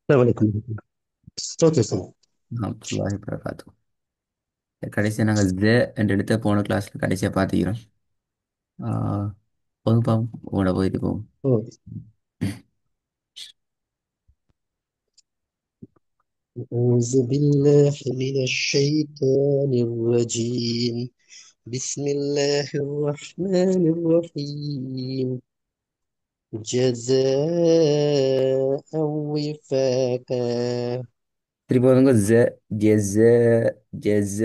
السلام عليكم. صوت السماء. அப்துல்லாஹி வரகாத்து. கடைசியாக நாங்கள் என்று எடுத்த போன கிளாஸில் கடைசியாக பார்த்துக்கிறோம். வகுப்பாம் உங்களோட போயிட்டு போவோம். أعوذ بالله من الشيطان الرجيم. بسم الله الرحمن الرحيم. جزاء وفاقا. திருப்பி வருங்க. ஜெஸ ஜெஸ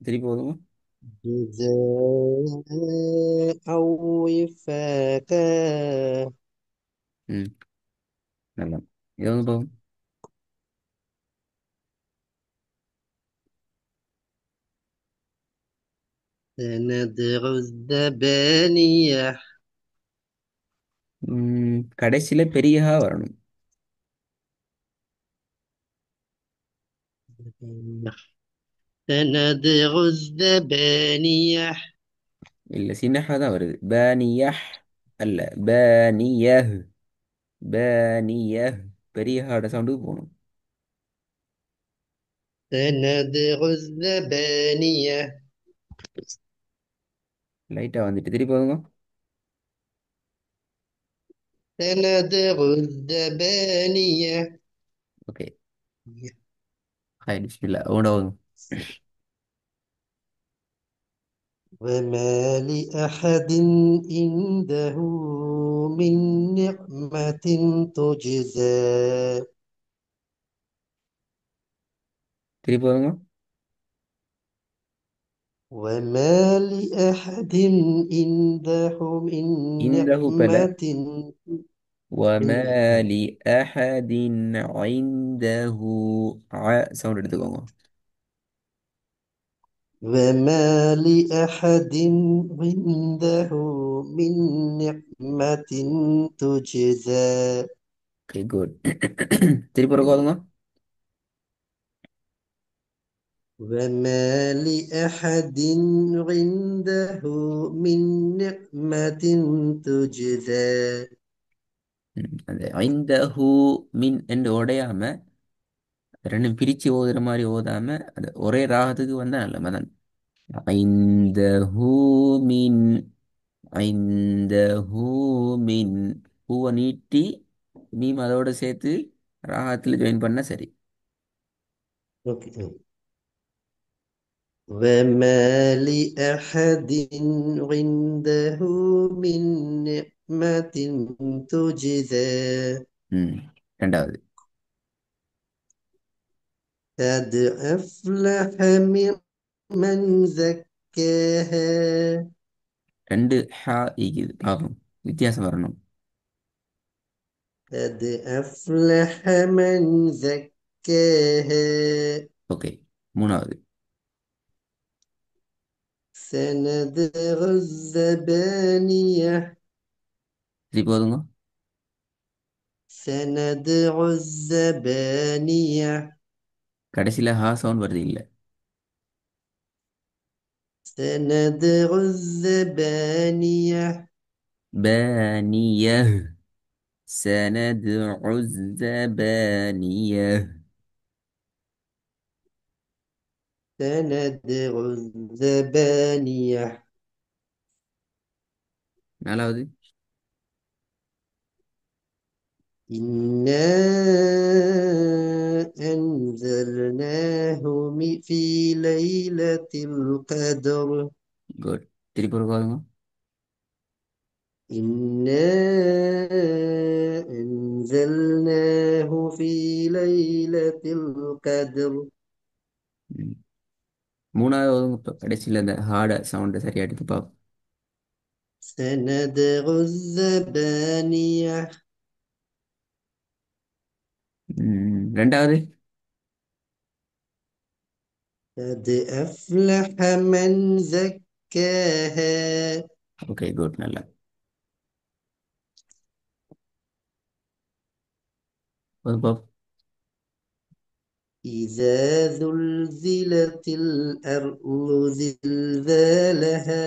திருப்பி வருங்க. جزاء وفاقا. ம், நல்லா. இது வந்து போகும். سندع الزبانية. கடைசியில் பெரியஹா வரணும். سندع الزبانية. இல்லை, சின்னஹா தான் வருது. பேனியஹ் அல்ல, பேனியஹ். பேனியஹ் பெரியஹாட சவுண்டுக்கு போகணும். سندع الزبانية. லைட்டாக வந்துட்டு திருப்பி வருங்க. سندع الزبانية. ஓகே. ஹாய், பிஸ்மில்லா உங்களோட. وما لأحد عنده من نعمة تجزى. திருப்பி வருங்க. وما لأحد عنده من عنده بلا. نعمة. وما لأحد عنده ساوند எடுத்துக்கோங்க. وما لأحد عنده من نعمة تجزى. Okay, good. திருப்பி வருங்க. وما لأحد عنده من نعمة تجزى. அந்த ஐந்தஹு மின் என்று உடையாம ரெண்டும் பிரிச்சு ஓதுற மாதிரி ஓதாம அது ஒரே ராகத்துக்கு வந்தா நல்ல மதன். ஐந்தஹு மின். ஐந்தஹு மின். பூவை நீட்டி மீம் அதோட சேர்த்து ராகத்தில் ஜாயின் பண்ணா சரி. أوكي. وما لأحد عنده من نعمة تجزى. ம், ரெண்டாவது. قد أفلح من زكاها. ரெண்டு ஹா ஈக்குது பாப்போம், வித்தியாசம் வரணும். قد أفلح من زكاها. ஓகே, மூணாவது. سندع الزبانية. திருப்பி போதுங்க. سندع الزبانية. கடைசியில் ஹா சவுண்ட் வருது இல்லை. سندع الزبانية. بانية. سندع الزبانية. سندع الزبانية. நாலாவது. إنا أنزلناه في ليلة القدر. குட். திருப்பி ஒரு பாருங்க. إنا أنزلناه في ليلة القدر. ம். மூணாவது இப்போ கடைசியில் அந்த ஹார்ட சவுண்டை சரியா எடுத்து பார்ப்போம். سندع الزبانية. ரெண்டாவது. قد أفلح من زكاها. ஓகே, குட், நல்லா. ஒரு பாப். إذا زلزلت الأرض زلزالها.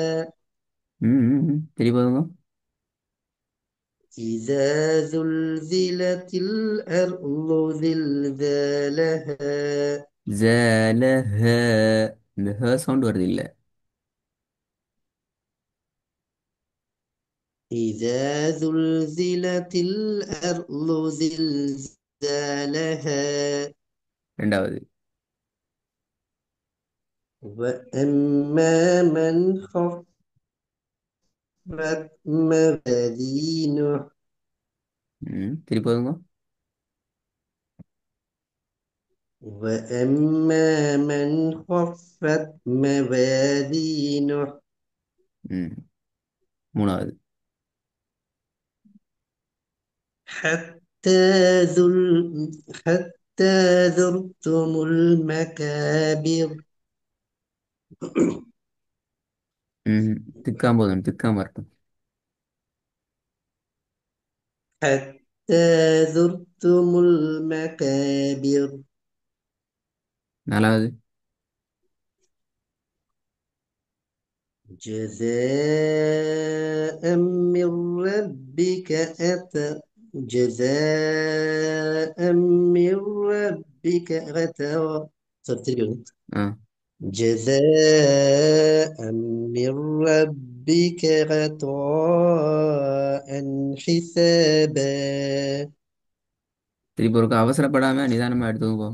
திருப்பி பாருங்க. إذا زلزلت الأرض زلزالها زالها. இந்த ஹ சவுண்ட் வருது இல்ல. إذا زلزلت الأرض زلزالها ரெண்டாவது. وأما من خفت موازينه திருப்பி வருங்க. وأما من خفت موازينه ம். மூணாவது. حتى حتى زرتم المكابر ம். திக்காம போதும், திக்காம இருக்கும். حتى زرتم المكابر நாலாவது. جزاء من ربك جزاء من ربك ஆ. جزاء من ربك عطاء حسابا திருப்பி ஒருக்கா அவசரப்படாம நிதானமா எடுத்துக்கோ.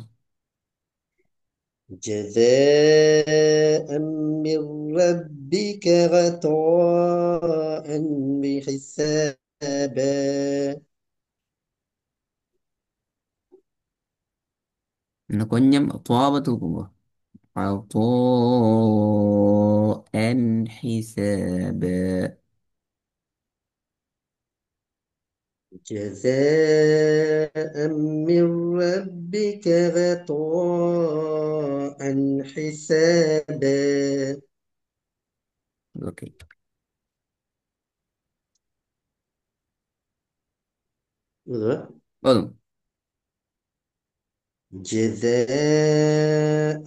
جزاء من ربك عطاء حسابا இன்னும் கொஞ்சம் துவாவை தூக்குங்க. عطاء حسابا. جزاء من ربك عطاء حسابا ஓகே. போதும். جزاء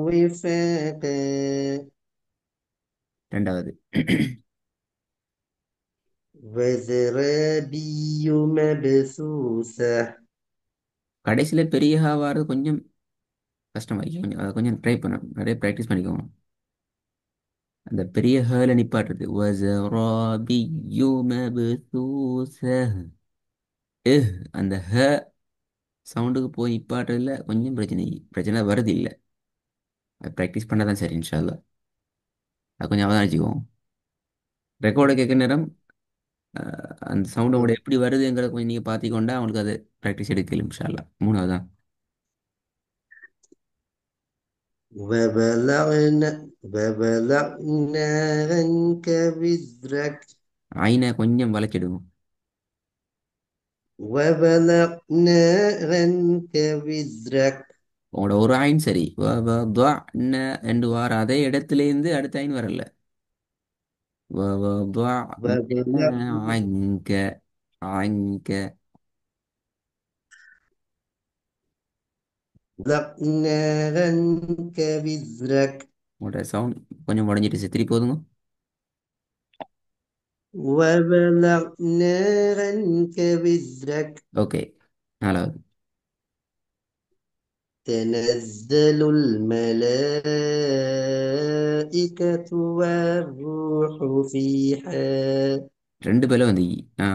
وفاقا ரெண்டாவது. وزرابي مبثوثة கடைசியில பெரிய ஹா வாரது கொஞ்சம் கஷ்டமாയിരിக்கும். கொஞ்சம் அதை கொஞ்சம் ட்ரை பண்ணணும், நிறைய ப்ராக்டிஸ் பண்ணிக்கோங்க. அந்த பெரிய ஹேல நிப்பாட்டுறது وزرابي مبثوثة. அந்த ஹ சவுண்டுக்கு போய் நிப்பாட்டுறதுல கொஞ்சம் பிரச்சனை வருது இல்லை. அது ப்ராக்டிஸ் பண்ண தான் சரி இன்ஷா அல்லாஹ். அது கொஞ்சம் அவதானிச்சுக்குவோம். ரெக்கார்டை கேட்குற நேரம் அந்த சவுண்ட் உங்களோட எப்படி வருதுங்கிறத கொஞ்சம் நீங்கள் பார்த்திக்கொண்டா அவங்களுக்கு அது ப்ராக்டிஸ் எடுக்கல இன்ஷா அல்லாஹ். மூணாவது தான். وبلغنا عنك وزرك ஐனை கொஞ்சம் வளைச்சிடுவோம். وبلغنا عنك وزرك உங்களோட ஒரு ஐன் சரி என்று வார அதே இடத்துலேருந்து அடுத்த ஐன் வரல. وبلغنا عنك عنك. عنك وزرك உங்களோட சவுண்ட் கொஞ்சம் உடஞ்சிட்டு திருப்பி போதுங்க. وبلغنا عنك وزرك ஓகே. நாலாவது. تنزل الملائكة والروح فيها ரெண்டு பேரும் வந்து ஆ.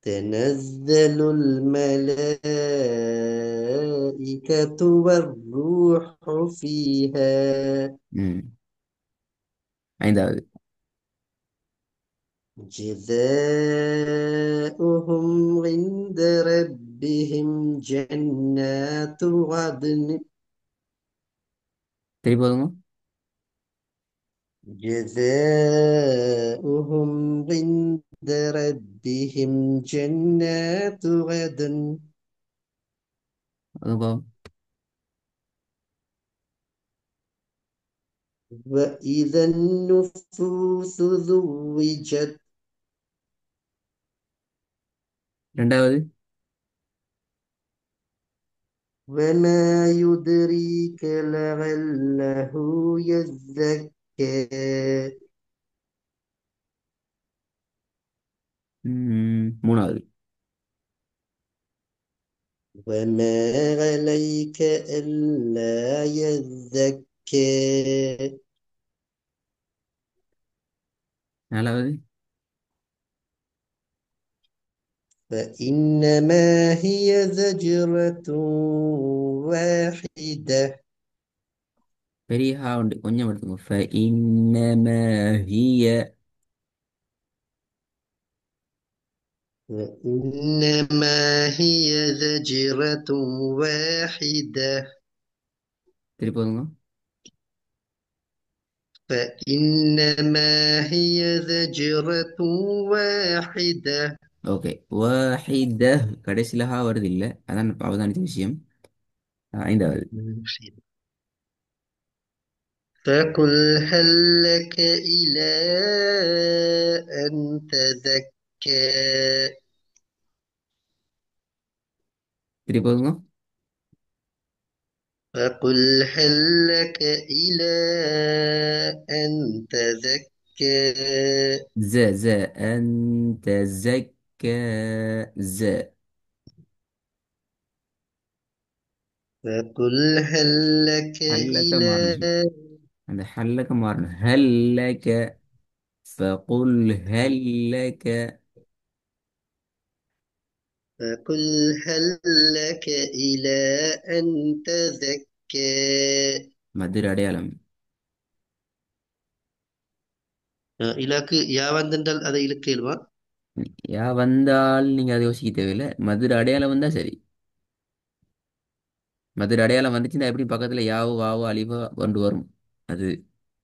تنزل الملائكة والروح فيها ம். ஐந்தாவது. جزاؤهم عند ربهم جنات عدن திருப்பி போதுங்க. جزاؤهم عند ربهم جنات عدن அது போ. وإذا النفوس زوجت ரெண்டாவது. وما يدريك لعله يزكى மூணாவது. وما عليك ألا يزكى நாலாவது. فإنما هي زجرة واحدة பெரிய ஹா உண்டு, கொஞ்சம் எடுத்துக்கோ. فإنما هي. فإنما هي زجرة واحدة திருப்பி போதுங்க. فإنما هي زجرة واحدة ஓகே. வாஹித. கடைசியில் ஹா வருது இல்லை, அதான் அவதானித்த விஷயம். ஐந்தாவது. فقل هل لك إلى أن تزكى திருப்பி போதுங்க. فقل هل لك إلى أن تزكى ز أنت زكى. ز. فقل هل لك حلك إلى மாறணும். அந்த ஹல்லக்க மாறணும். ஹல்லக்க. فقل هل لك. فقل هل لك إلى أن تزكى மதுர அடையாளம். இலாக்கு யாவந்தென்றால் அதை இழுக்க இயலுமா யா வந்தால் நீங்க அதை யோசிக்க தேவையில்லை. மதுர அடையாளம் வந்தா சரி. மதுர அடையாளம் வந்துச்சுன்னா எப்படி பக்கத்துல யாவோ வாவோ அலிவோ கொண்டு வரும். அது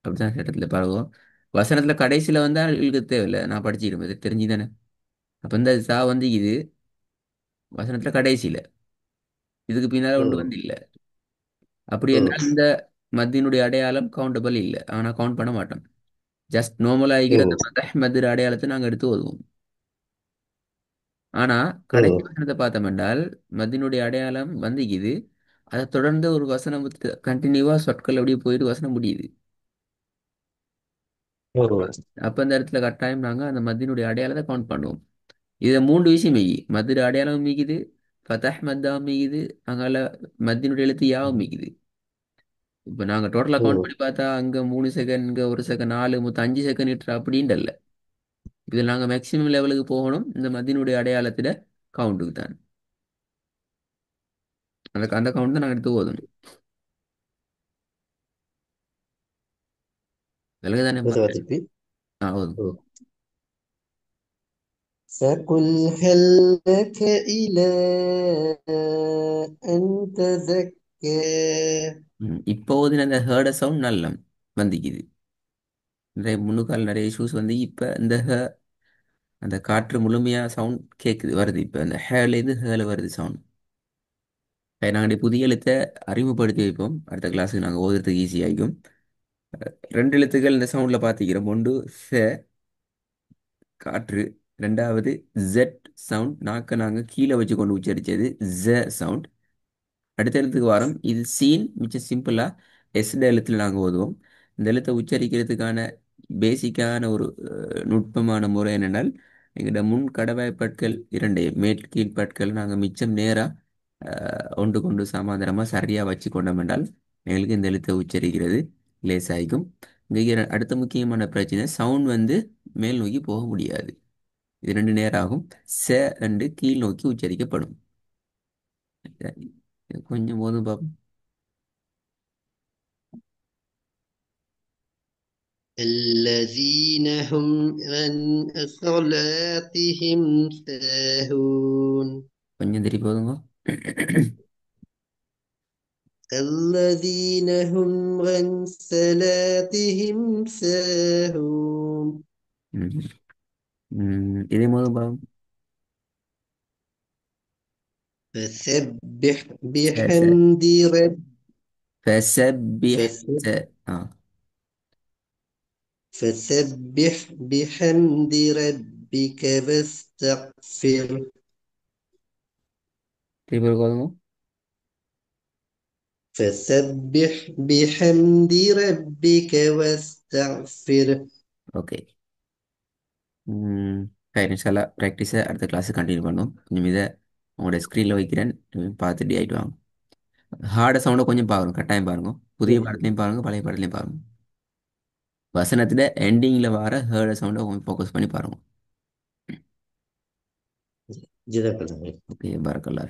அப்படிதான் சட்டத்துல பழகும். வசனத்துல கடைசியில வந்தா இழுக்க தேவையில்லை, நான் படிச்சுக்கிறேன், இது தெரிஞ்சுதானே. அப்ப இந்த சா வந்து இது வசனத்துல கடைசியில, இதுக்கு பின்னால ஓ கொண்டு வந்து இல்ல. அப்படி ஓ என்றால் இந்த மத்தியினுடைய அடையாளம் கவுண்டபிள் இல்லை, ஆனா கவுண்ட் பண்ண மாட்டோம். ஜஸ்ட் நார்மலா ஓ இருக்கிற அந்த மதுர அடையாளத்தை நாங்க எடுத்து ஓதுவோம். ஆனா ஓ கடைசி வசனத்தை பார்த்தோம் என்றால் மத்தினுடைய அடையாளம் வந்து இது. அதை தொடர்ந்து ஒரு வசனம் கண்டினியூவா சொற்கள் அப்படியே போயிட்டு வசனம் முடியுது. ஓ அப்ப அந்த இடத்துல கட்டாயம் நாங்க அந்த மத்தினுடைய அடையாளத்தை கவுண்ட் பண்ணுவோம். இதுல மூன்று விஷயம் மிகி. மத்திர அடையாளம் மிகுது, ஃபதஹ் மத்தா மிகுது, அங்கால மத்தினுடைய எழுத்து யாவும் மிகுது. இப்ப நாங்க டோட்டலா ஓ கவுண்ட் பண்ணி பார்த்தா அங்க 3 செகண்ட், இங்க 1 செகண்ட், 4 மொத்தம் 5 செகண்ட் இட்டு அப்படின்ட்டு இல்ல. இதுல நாங்க மேக்சிமம் லெவலுக்கு போகணும் இந்த மத்தினுடைய அடையாளத்துல கவுண்ட்டுக்கு தான். அந்த கவுண்ட் தான் நாங்க எடுத்து ஓதணும். விலகு தானே مثلا பார்த்து. تكفي ஓதும். أوه. فقل هل لك إلى أن تزكى இப்போ ஓதின அந்த ஹேர்ட சவுண்ட் நல்ல வந்திக்குது. நிறைய முன்னுக்கால் நிறைய இஷ்யூஸ் வந்து இப்ப இந்த அந்த காற்று முழுமையா சவுண்ட் கேக்குது வருது. இப்ப அந்த ஹேல இருந்து ஹேல வருது சவுண்ட். நாங்கள் புதிய எழுத்தை அறிமுகப்படுத்தி வைப்போம், அடுத்த கிளாஸுக்கு நாங்கள் ஓதுறதுக்கு ஈஸியாகும். ரெண்டு எழுத்துக்கள் இந்த சவுண்ட்ல பார்த்துக்கிறோம். ஒன்று ச, காற்று. ரெண்டாவது ஜெட் சவுண்ட், நாக்க நாங்க கீழே வச்சு கொண்டு உச்சரிச்சது ஜ சவுண்ட். அடுத்த எழுத்துக்கு வாரம் இது சீன், மிச்சம் சிம்பிளா எஸ்ட எழுத்துல நாங்கள் ஓதுவோம். இந்த எழுத்தை உச்சரிக்கிறதுக்கான பேசிக்கான ஒரு நுட்பமான முறை என்னென்னால், எங்களோட முன் கடவாய் பற்கள் இரண்டையும் மேல் கீழ் பற்கள் நாங்கள் மிச்சம் நேரா ஒன்று கொண்டு சமாதானமா சரியா வச்சு கொண்டோம் என்றால் எங்களுக்கு இந்த எழுத்தை உச்சரிக்கிறது லேசாயிக்கும். இங்க அடுத்த முக்கியமான பிரச்சனை சவுண்ட் வந்து மேல் நோக்கி போக முடியாது. இது ரெண்டு நேரம் ஆகும். ச ரெண்டு கீழ் நோக்கி உச்சரிக்கப்படும். கொஞ்சம் போதும் பார்ப்போம். الذين هم عن صلاتهم ساهون கொஞ்சம் திருப்பி போதுங்க. الذين هم عن صلاتهم ساهون ம். இதே போதும் பார்ப்போம். فسبح ச ச بحمد رب فسبح. س. فسبح اه. فسبح بحمد ربك واستغفر திருப்பி போதுங்க. فسبح بحمد ربك واستغفر ஓகே. பேரண்ட்ஸ் எல்லாம் ப்ராக்டிஸை அடுத்த கிளாஸ் கண்டினியூ பண்ணுவோம். கொஞ்சம் இதை உங்களோட ஸ்க்ரீனில் வைக்கிறேன், பார்த்துட்டு ஆகிட்டு வாங்க. ஹார்ட சவுண்டை கொஞ்சம் பாருங்க, கட்டாயம் பாருங்க. புதிய சரி பாடத்துலையும் பாருங்க, பழைய பாடத்துலையும் பாருங்க. வசனத்தில் எண்டிங்கில் வர ஹேர்ட சவுண்டை கொஞ்சம் ஃபோக்கஸ் பண்ணி பாருங்க. ஜிதாக்கல்லா. ஓகே, பரக்கல்லா.